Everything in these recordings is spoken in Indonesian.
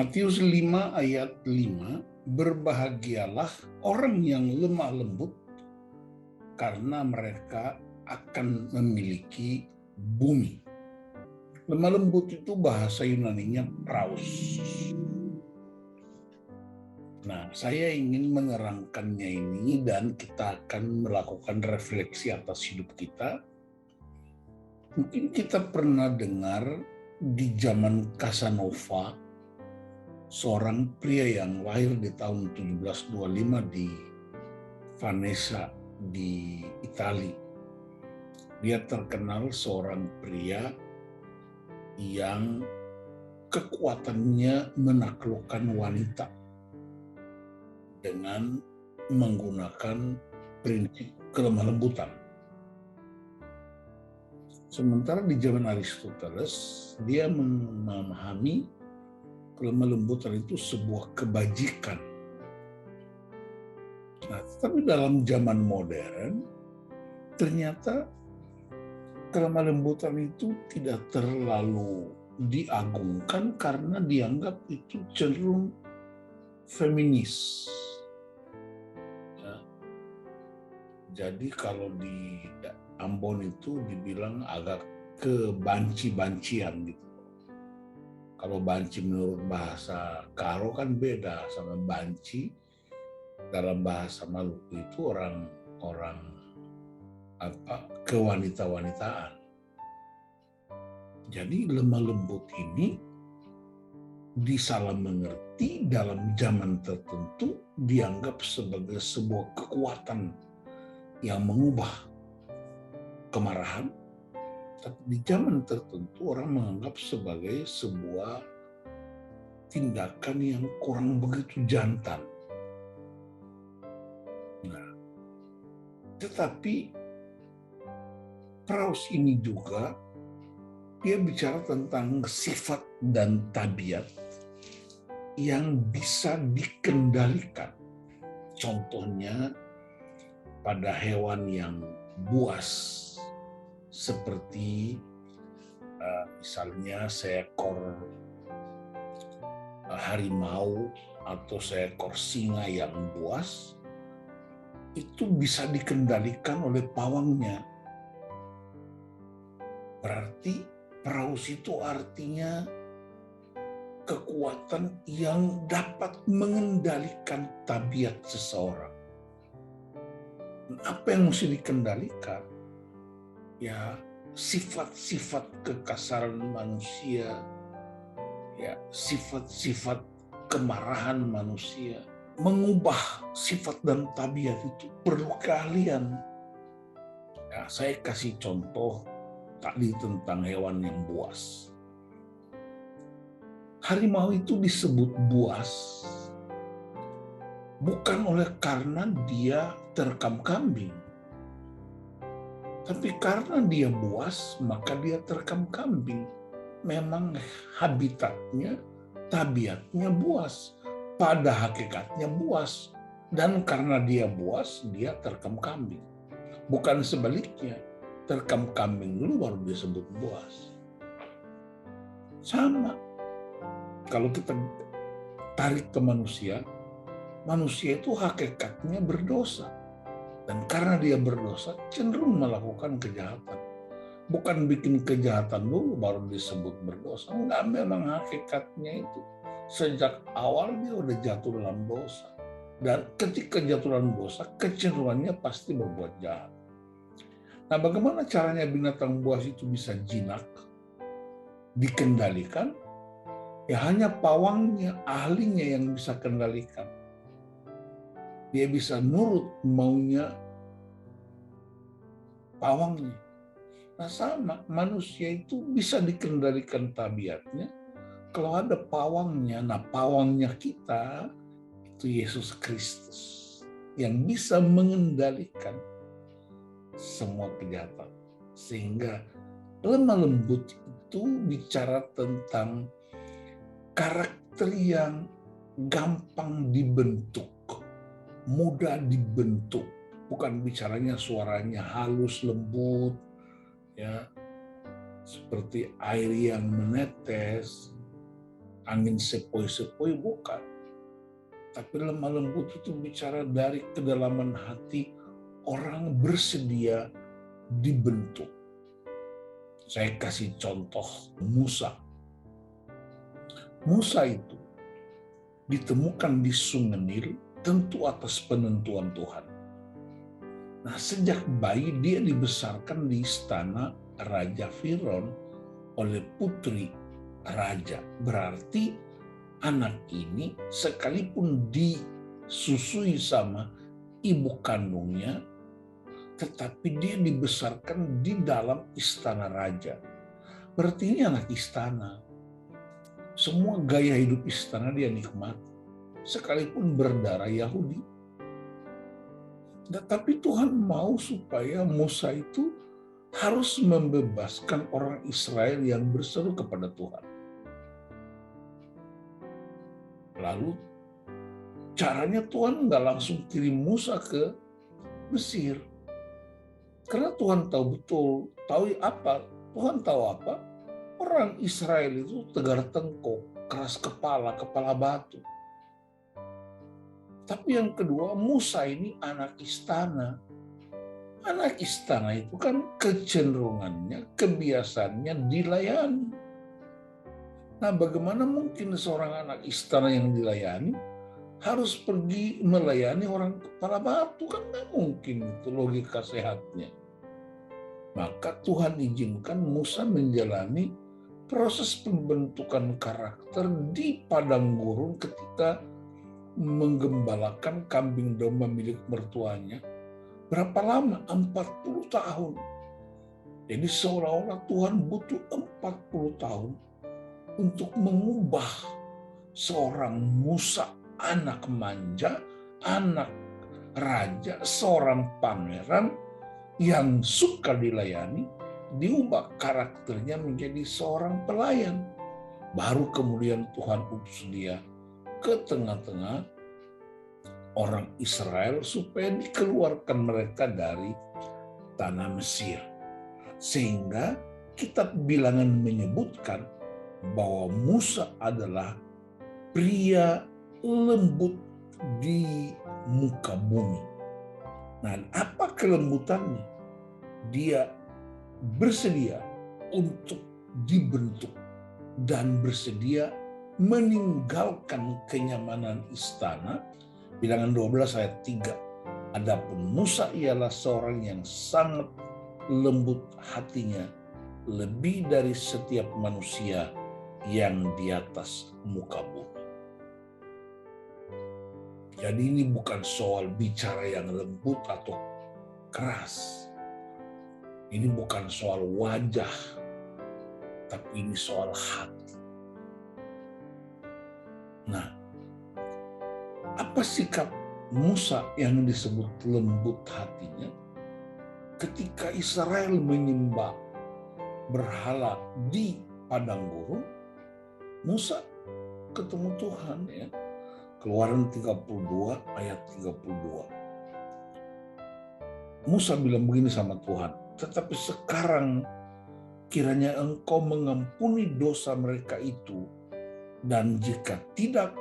Matius 5 ayat 5, berbahagialah orang yang lemah lembut karena mereka akan memiliki bumi. Lemah lembut itu bahasa Yunaninya praus. Nah, saya ingin menerangkannya ini dan kita akan melakukan refleksi atas hidup kita. Mungkin kita pernah dengar di zaman Casanova, seorang pria yang lahir di tahun 1725 di Venezia di Italia. Dia terkenal seorang pria yang kekuatannya menaklukkan wanita dengan menggunakan prinsip kelemah lembutan. Sementara di zaman Aristoteles, dia memahami kelemah lembutan itu sebuah kebajikan. Nah, tapi dalam zaman modern, ternyata kelemah lembutan itu tidak terlalu diagungkan karena dianggap itu cenderung feminis. Ya. Jadi kalau di Ambon itu dibilang agak kebanci-bancian gitu. Kalau banci menurut bahasa Karo kan beda sama banci. Dalam bahasa Maluku itu orang kewanita-wanitaan. Jadi lemah lembut ini disalah mengerti dalam zaman tertentu dianggap sebagai sebuah kekuatan yang mengubah kemarahan, tapi di zaman tertentu orang menganggap sebagai sebuah tindakan yang kurang begitu jantan. Nah, tetapi praus ini juga dia bicara tentang sifat dan tabiat yang bisa dikendalikan. Contohnya pada hewan yang buas seperti misalnya seekor harimau atau seekor singa yang buas, itu bisa dikendalikan oleh pawangnya. Berarti praus itu artinya kekuatan yang dapat mengendalikan tabiat seseorang. Apa yang mesti dikendalikan? Ya, sifat-sifat kekasaran manusia, ya, sifat-sifat kemarahan manusia. Mengubah sifat dan tabiat itu perlu keahlian. Ya, saya kasih contoh tadi tentang hewan yang buas. Harimau itu disebut buas bukan oleh karena dia terkam kambing, tapi karena dia buas maka dia terkam kambing. Memang habitatnya, tabiatnya buas, pada hakikatnya buas, dan karena dia buas dia terkam kambing. Bukan sebaliknya, terkam kambing dulu baru disebut buas. Sama. Kalau kita tarik ke manusia, manusia itu hakikatnya berdosa. Dan karena dia berdosa, cenderung melakukan kejahatan. Bukan bikin kejahatan dulu baru disebut berdosa. Enggak, memang hakikatnya itu. Sejak awal dia udah jatuh dalam dosa. Dan ketika jatuh dalam dosa, kecenderungannya pasti berbuat jahat. Nah, bagaimana caranya binatang buas itu bisa jinak, dikendalikan? Ya hanya pawangnya, ahlinya yang bisa kendalikan. Dia bisa nurut maunya pawangnya. Nah sama, manusia itu bisa dikendalikan tabiatnya kalau ada pawangnya. Nah pawangnya kita itu Yesus Kristus yang bisa mengendalikan semua kejahatan. Sehingga lemah lembut itu bicara tentang karakter yang gampang dibentuk, mudah dibentuk. Bukan bicaranya suaranya halus, lembut, ya, seperti air yang menetes, angin sepoi-sepoi, bukan. Tapi lemah lembut itu bicara dari kedalaman hati orang bersedia dibentuk. Saya kasih contoh Musa. Musa itu ditemukan di Sungai Nil tentu atas penentuan Tuhan. Nah, sejak bayi dia dibesarkan di istana Raja Firaun oleh putri raja. Berarti anak ini sekalipun disusui sama ibu kandungnya, tetapi dia dibesarkan di dalam istana raja. Berarti ini anak istana. Semua gaya hidup istana dia nikmati, sekalipun berdarah Yahudi. Tapi Tuhan mau supaya Musa itu harus membebaskan orang Israel yang berseru kepada Tuhan. Lalu caranya Tuhan nggak langsung kirim Musa ke Mesir. Karena Tuhan tahu betul, Tuhan tahu apa? Orang Israel itu tegar tengkuk, keras kepala, kepala batu. Tapi yang kedua, Musa ini anak istana. Anak istana itu kan kecenderungannya, kebiasaannya dilayani. Nah, bagaimana mungkin seorang anak istana yang dilayani harus pergi melayani orang kepala batu? Kan nggak mungkin, itu logika sehatnya. Maka Tuhan izinkan Musa menjalani proses pembentukan karakter di padang gurun ketika menggembalakan kambing domba milik mertuanya. Berapa lama? 40 tahun. Jadi seolah-olah Tuhan butuh 40 tahun untuk mengubah seorang Musa, anak manja, anak raja, seorang pangeran yang suka dilayani, diubah karakternya menjadi seorang pelayan. Baru kemudian Tuhan utus dia ke tengah-tengah orang Israel supaya dikeluarkan mereka dari tanah Mesir. Sehingga kitab Bilangan menyebutkan bahwa Musa adalah pria lembut di muka bumi. Nah, apa kelembutannya? Dia bersedia untuk dibentuk dan bersedia meninggalkan kenyamanan istana. Bilangan 12 ayat 3. Adapun Musa ialah seorang yang sangat lembut hatinya, lebih dari setiap manusia yang di atas muka bumi. Jadi ini bukan soal bicara yang lembut atau keras. Ini bukan soal wajah, tapi ini soal hati. Nah, apa sikap Musa yang disebut lembut hatinya? Ketika Israel menyembah berhala di padang gurun, Musa ketemu Tuhan, ya. Keluaran 32 ayat 32. Musa bilang begini sama Tuhan, tetapi sekarang kiranya Engkau mengampuni dosa mereka itu, dan jika tidak,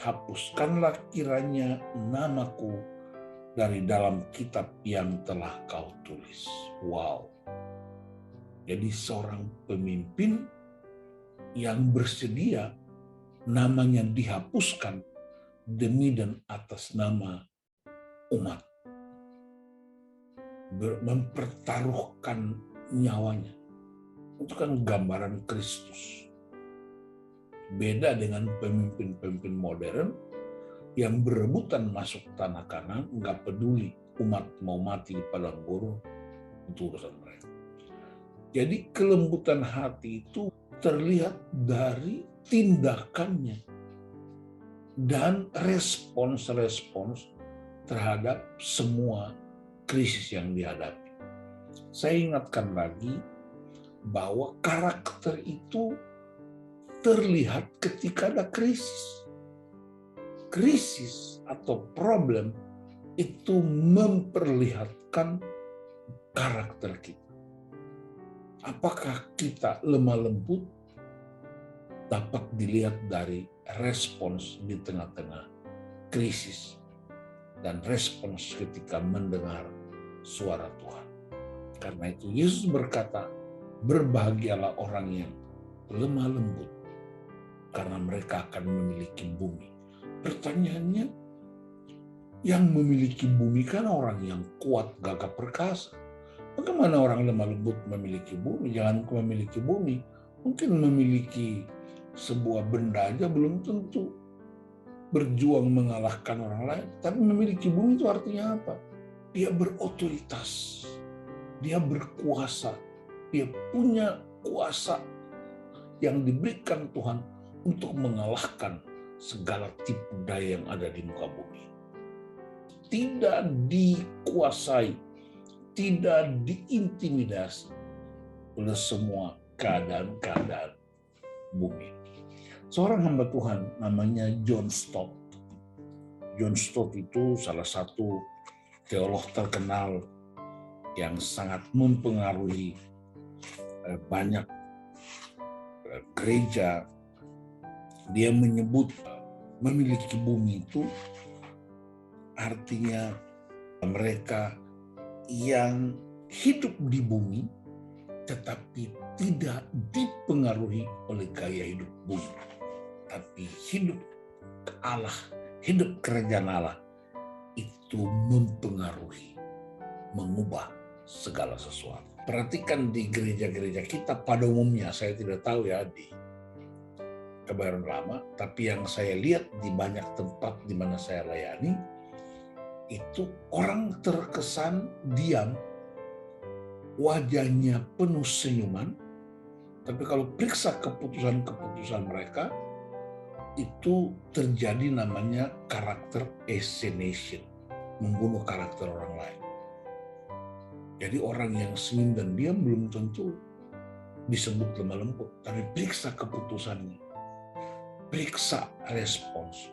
hapuskanlah kiranya namaku dari dalam kitab yang telah Kau tulis. Wow. Jadi seorang pemimpin yang bersedia namanya dihapuskan demi dan atas nama umat. Mempertaruhkan nyawanya. Itu kan gambaran Kristus. Beda dengan pemimpin-pemimpin modern yang berebutan masuk tanah Kanan, nggak peduli umat mau mati di padang gurun, itu urusan mereka. Jadi kelembutan hati itu terlihat dari tindakannya dan respons-respons terhadap semua krisis yang dihadapi. Saya ingatkan lagi bahwa karakter itu terlihat ketika ada krisis. Krisis atau problem itu memperlihatkan karakter kita. Apakah kita lemah lembut dapat dilihat dari respons di tengah-tengah krisis dan respons ketika mendengar suara Tuhan. Karena itu Yesus berkata, berbahagialah orang yang lemah lembut, karena mereka akan memiliki bumi. Pertanyaannya, yang memiliki bumi kan orang yang kuat, gagah perkasa. Bagaimana orang lemah lembut memiliki bumi? Jangan memiliki bumi, mungkin memiliki sebuah benda aja belum tentu berjuang mengalahkan orang lain. Tapi memiliki bumi itu artinya apa? Dia berotoritas, dia berkuasa, dia punya kuasa yang diberikan Tuhan untuk mengalahkan segala tipu daya yang ada di muka bumi. Tidak dikuasai, tidak diintimidasi oleh semua keadaan-keadaan bumi. Seorang hamba Tuhan namanya John Stott. John Stott itu salah satu teolog terkenal yang sangat mempengaruhi banyak gereja. Dia menyebut memiliki bumi itu artinya mereka yang hidup di bumi tetapi tidak dipengaruhi oleh gaya hidup bumi, tapi hidup Allah, hidup kerajaan Allah itu mempengaruhi, mengubah segala sesuatu. Perhatikan di gereja-gereja kita pada umumnya, saya tidak tahu ya di Kebayoran Lama, tapi yang saya lihat di banyak tempat di mana saya layani, itu orang terkesan diam, wajahnya penuh senyuman, tapi kalau periksa keputusan-keputusan mereka, itu terjadi namanya karakter assassination, membunuh karakter orang lain. Jadi orang yang senyum dan diam belum tentu disebut lemah lembut, tapi periksa keputusannya, periksa respons,